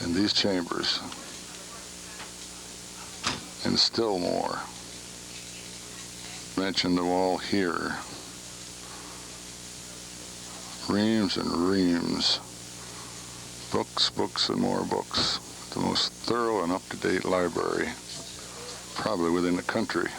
in these chambers, and still more. Mention the wall here. Reams and reams. Books, books, and more books. The most thorough and up-to-date library, probably within the country.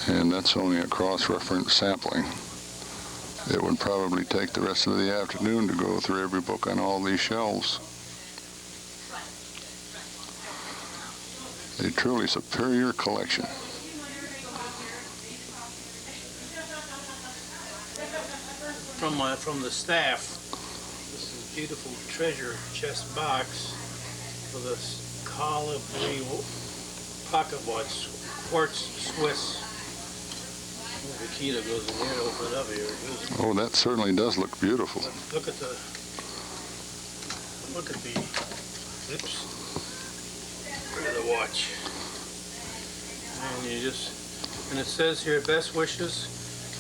And that's only a cross-reference sampling. It would probably take the rest of the afternoon to go through every book on all these shelves. A truly superior collection. From the staff, this is a beautiful treasure chest box with a colibri pocket watch, quartz Swiss. The key that goes in here to open it up here. Oh, that certainly does look beautiful. Look at the zips. Look at the watch. And it says here, best wishes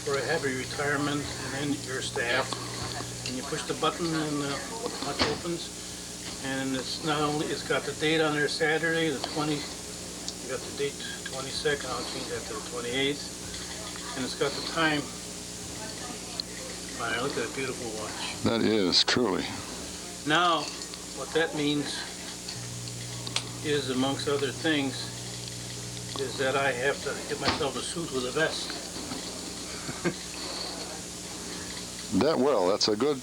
for a happy retirement and your staff. And you push the button and the watch opens. And it's got the date on there, Saturday, the 20th. You got the date 22nd, I'll change that to the 28th. And it's got the time. Wow, look at that beautiful watch. That is, truly. Now, what that means is, amongst other things, is that I have to get myself a suit with a vest. That's a good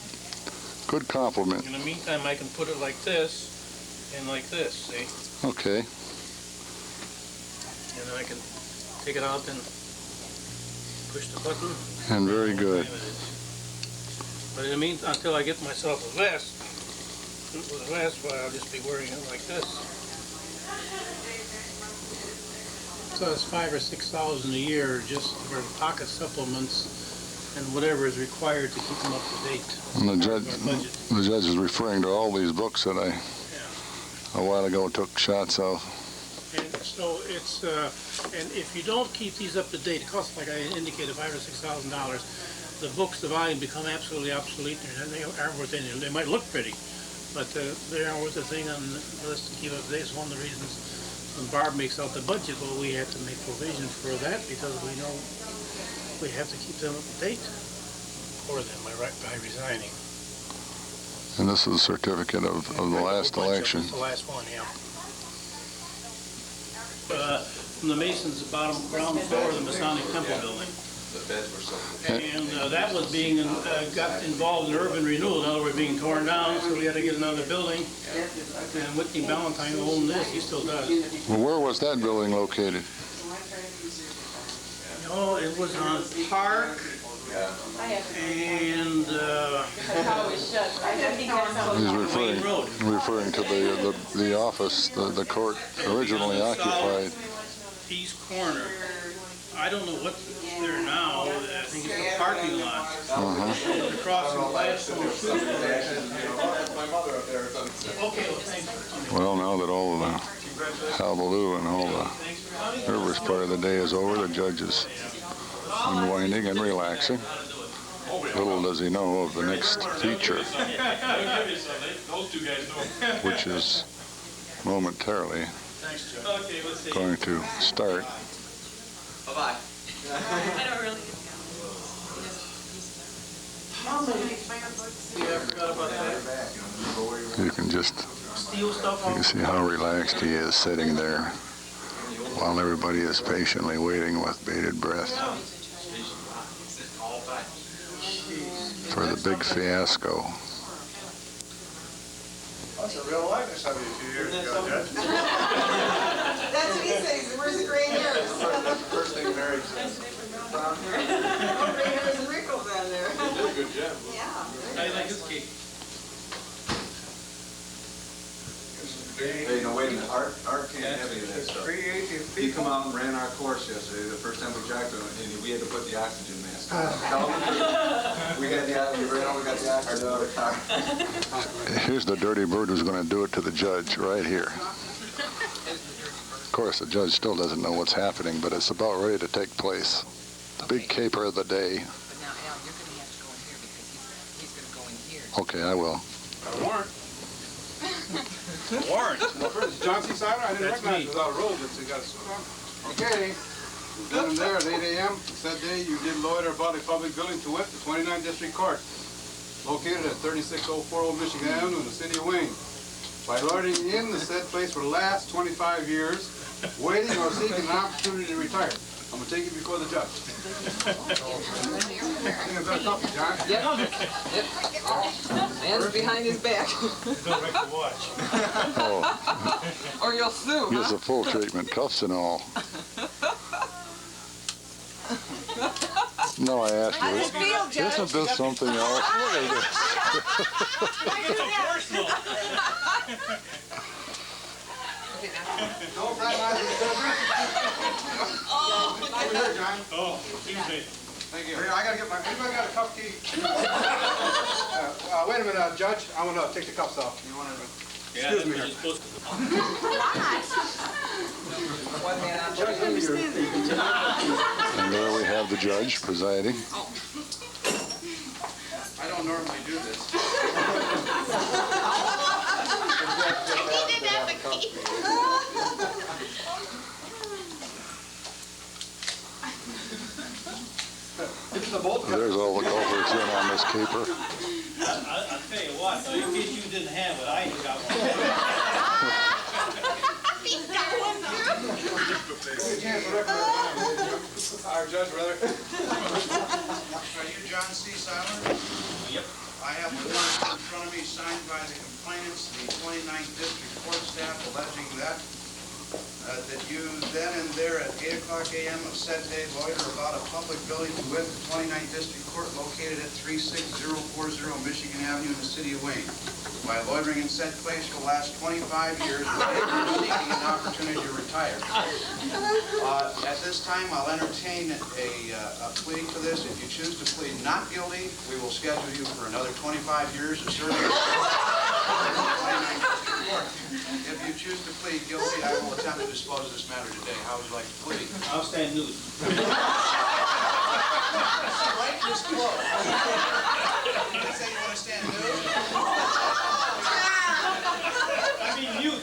compliment. In the meantime, I can put it like this and like this, see? Okay. And then I can take it out and push the button. And very good. But in the meantime, until I get myself a vest, with a vest, I'll just be wearing it like this. So it's $5,000 or $6,000 a year just for pocket supplements and whatever is required to keep them up to date. And the judge is referring to all these books that I a while ago took shots of. And so it's, and if you don't keep these up to date, it costs, like I indicated, $5,000 or $6,000. The books, the volume, become absolutely obsolete, and they aren't worth anything. They might look pretty, but they aren't worth a thing on the list to keep up to date. It's one of the reasons when Barb makes out the budget, well, we have to make provision for that because we know we have to keep them up to date for them by resigning. And this is a certificate of the last election. The last one, yeah. From the Masons, the ground floor of the Masonic Temple building. And that was being, got involved in urban renewal. In other words, being torn down, so we had to get another building. And Whitney Ballantyne owned this, he still does. Well, where was that building located? Oh, it was on Park and He's referring to the office, the court originally occupied. East corner. I don't know what's there now. I think it's a parking lot. Across from Gladstone. Okay, well, thanks. Well, now that all the hullabaloo and all the nervous part of the day is over, the judge is unwinding and relaxing. Little does he know of the next feature, which is momentarily going to start. Bye-bye. I don't really. You can see how relaxed he is sitting there while everybody is patiently waiting with bated breath for the big fiasco. That's a real likeness of you a few years ago, Judge. That's what he says. Where's the gray hairs? First thing married. Brown hair. Oh, gray hairs and wrinkles down there. You did a good job. Yeah. How do you like this cake? Hey, no, wait a minute. Art can't have any of that stuff. Creative He people. come out and ran our course yesterday, the first time we jacked him, and we had to put the oxygen mask on. Tell him we got the oxygen out of the car. Here's the dirty bird who's going to do it to the judge right here. Of course, the judge still doesn't know what's happening, but it's about ready to take place. The big caper of the day. But now, Al, you're going to have to go in here because he's going to go in here. Okay, I will. Warrant. Warren. John C. Seiler, I didn't That's recognize me. you without a robe, but you got a suit on. Okay. Then and there at 8 a.m. Said day you did loiter about a public building to wit, the 29th District Court, located at 36040 Michigan Avenue in the city of Wayne. By loitering in the said place for the last 25 years, waiting or seeking an opportunity to retire. I'm going to take you before the judge. John. Yep. Hands behind his back. Don't wreck the watch. Oh, Or you'll sue, here's huh? the full treatment, cuffs and all. No, I asked How does it you. feel, Judge? Isn't this something else? Look at this. Personal. No fraternizing, Over here, John. Oh, excuse me. Thank you. Here, I gotta get my, anybody got a cup key? Wait a minute, Judge, I want to take the cuffs off. You want to? Excuse me. You're supposed to. One man on one. And there we have the judge presiding. I don't normally do this. It's the bolt cutter. There's all the culprits in on this caper. I'll tell you what, though, in case you didn't have it, I got one. Our judge, brother. Are you John C. Seiler? Yep. I have a warrant in front of me signed by the complainants, the 29th District Court staff, alleging that you then and there at 8 o'clock a.m. of said day loiter about a public building to wit, the 29th District Court located at 36040 Michigan Avenue in the city of Wayne. By loitering in said place for the last 25 years, seeking an opportunity to retire. At this time, I'll entertain a plea for this. If you choose to plead not guilty, we will schedule you for another 25 years of service. If you choose to plead guilty, I will attempt to dispose of this matter today. How would you like to plead? I'll stand news. Right this close. You say you want to stand nude? I mean mute.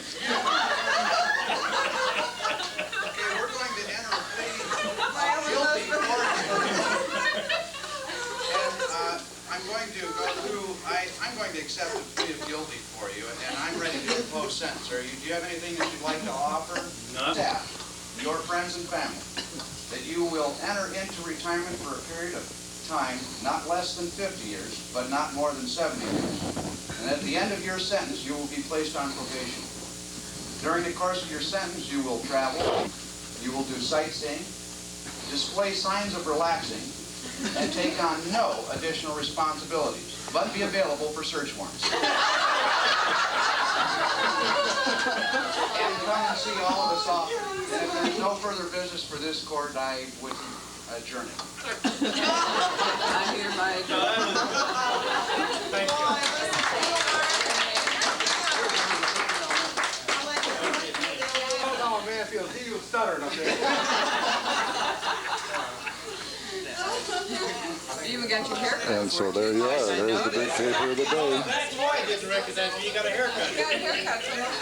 Okay, we're going to enter a plea guilty. And I'm going to go through, I'm going to accept the plea of guilty for you, and I'm ready to impose sentence. Do you have anything that you'd like to offer? None. Staff, your friends and family, that you will enter into retirement for a period of time not less than 50 years, but not more than 70 years. And at the end of your sentence, you will be placed on probation. During the course of your sentence, you will travel, you will do sightseeing, display signs of relaxing, and take on no additional responsibilities, but be available for search warrants. And come and see all of us often. And if there's no further business for this court, I would adjourn it. I'm hereby adjourned. Thank you. Oh, man, I feel he was stuttering up there. You even got your haircut. And so there you are. There's the big caper of the day. That's why I didn't recognize you. You got a haircut. You got a haircut, so that's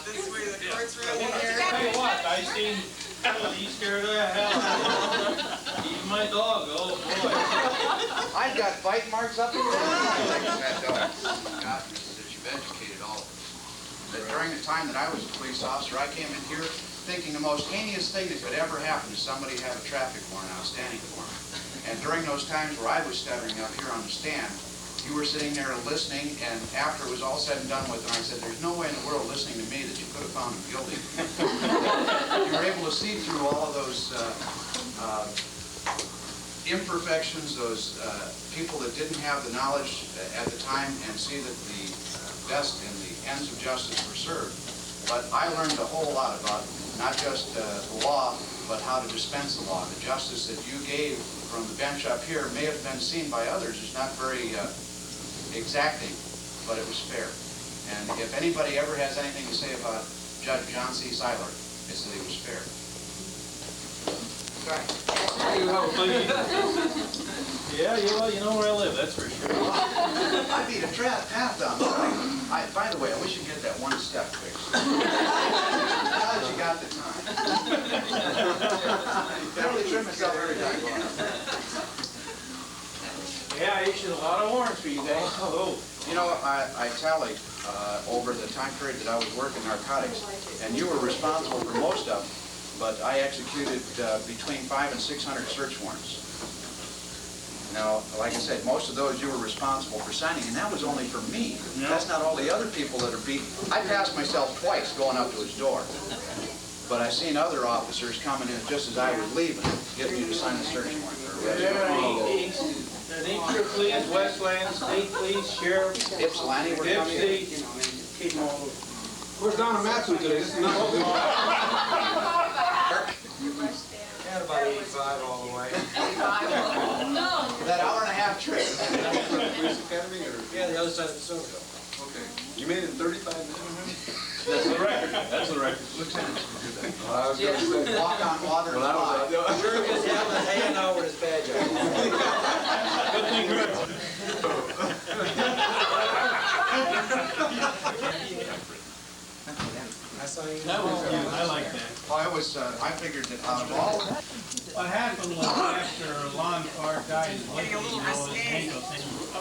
This way the court's really Tell you what, I seen he scared the hell out of me. Even my dog, oh boy. I've got bite marks up here. That dog. God, that you've educated all of us. That during the time that I was a police officer, I came in here thinking the most heinous thing that could ever happen is somebody have a traffic warrant outstanding for them. And during those times where I was stuttering up here on the stand, you were sitting there listening, and after it was all said and done with, and I said, there's no way in the world listening to me that you could have found him guilty. You were able to see through all of those imperfections, those people that didn't have the knowledge at the time, and see that the best and the ends of justice were served. But I learned a whole lot about not just the law, but how to dispense the law. The justice that you gave from the bench up here may have been seen by others as not very exacting, but it was fair. And if anybody ever has anything to say about Judge John C. Seiler, it's that he was fair. Yeah, you know where I live, that's for sure. I beat a path down there. By the way, I wish you'd get that one step fixed. Now that you got the time. Barely trim myself every time. Yeah, I issued a lot of warrants for you guys. Oh. You know, I tallied over the time period that I was working narcotics, and you were responsible for most of them, but I executed between 500 and 600 search warrants. Now, like I said, most of those you were responsible for signing, and that was only for me. Yeah. That's not all the other people that are beaten. I passed myself twice going up to his door, but I've seen other officers coming in just as I was leaving, getting you to sign the search warrant. Police, Westland, State Police, Sheriff, Ypsilanti, were coming in. keep them all. Where's Donna Matthews today? This is not Yeah, about 85 all the way. That hour and a half trip. Police Academy or? Yeah, the other side of the circle. Okay. You made it in 35 minutes? That's the record. That's the record. Lieutenants can do that. Well, I was going to say. Walk on water and fly. Sure, just have a hand out with his badge on. Good thing you're I saw you. That was cute. I like that. Well, I figured that out of all What happened was after Lon Carr died, Getting a little risque.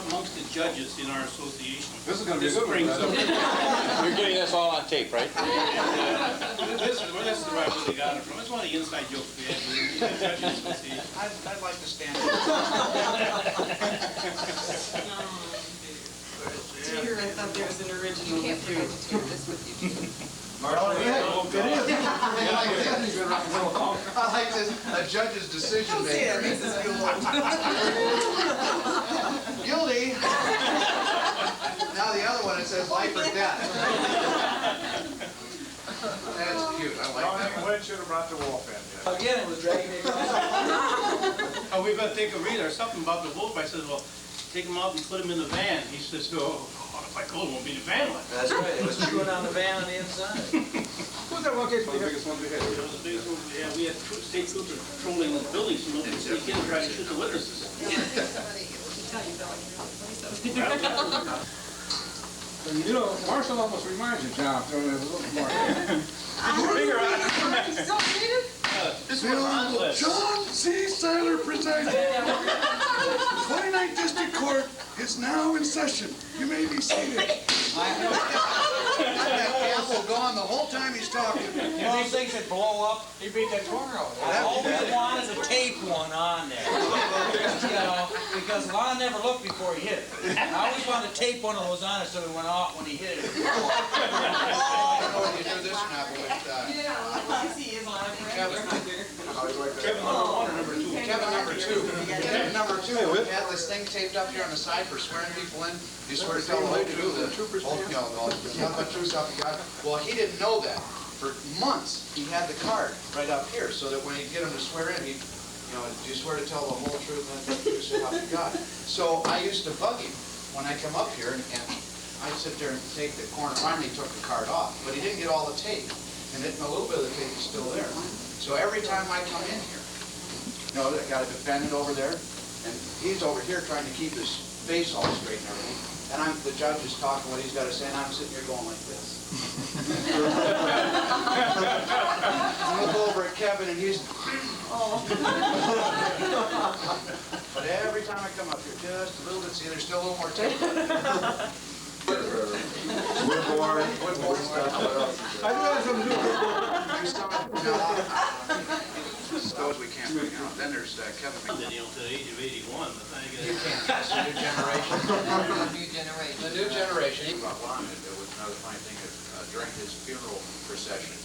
amongst the judges in our association. This is going to be a good one. You're getting this all on tape, right? This is where I really got it from. It's one of the inside jokes we had in the judges association. I'd like to stand up. Dear, I thought there was an original. You can't forget to take this with you. I like this, a judge's decision Don't say that, maker. makes us feel old. Guilty. Now the other one, it says life or death. That's cute, I like that one. When should have brought the wolf in? Again, it was dragging me across. Oh, we better take a read or something about the wolf. I said, well, take him out and put him in the van. He says, oh, if I go, it won't be the van one. That's right, it was chewing on the van on the inside. Who's that location? The biggest one we had. It was the biggest one. Yeah, we had state troopers patrolling the buildings, so nobody could sneak in and try to shoot the witnesses. You know, Marshall almost reminds you, John, so there's a little more. Finger on it. You still read it? This is what Ron said. John C. Seiler presiding. 29th District Court is now in session. You may be seated. I had Campbell gone the whole time he's talking. You these things that blow up? He beat that corner over there. I always wanted to tape one on there. You know, because Lon never looked before he hit it. I always wanted to tape one of those on it so it went off when he hit it. I don't know whether you knew this or not, but Yeah, I see his line. Kevin number 1 or number 2? Kevin number 2. Kevin number 2 had this thing taped up here on the side for swearing people in. You swear to tell the whole truth, nothing but true self you got. Well, he didn't know that. For months, he had the card right up here, so that when he'd get him to swear in, he'd, you know, do you swear to tell the whole truth and nothing but true self you got. So I used to bug him when I come up here, and I'd sit there and take the corner. Finally, he took the card off, but he didn't get all the tape, and a little bit of the tape is still there. So every time I come in here, you know, I got a defendant over there, and he's over here trying to keep his face all straight and everything. And the judge is talking what he's got to say, and I'm sitting here going like this. I look over at Kevin, and he's... But every time I come up here, just a little bit, see, there's still a little more tape. Woodboard. I knew that had something to do with Stop those we can't bring out. Then there's Kevin Then, you know, to the age of 81, the thing You is, can't trust the new generation. New generation. The new generation. about Lon, it was another funny thing, during his funeral procession,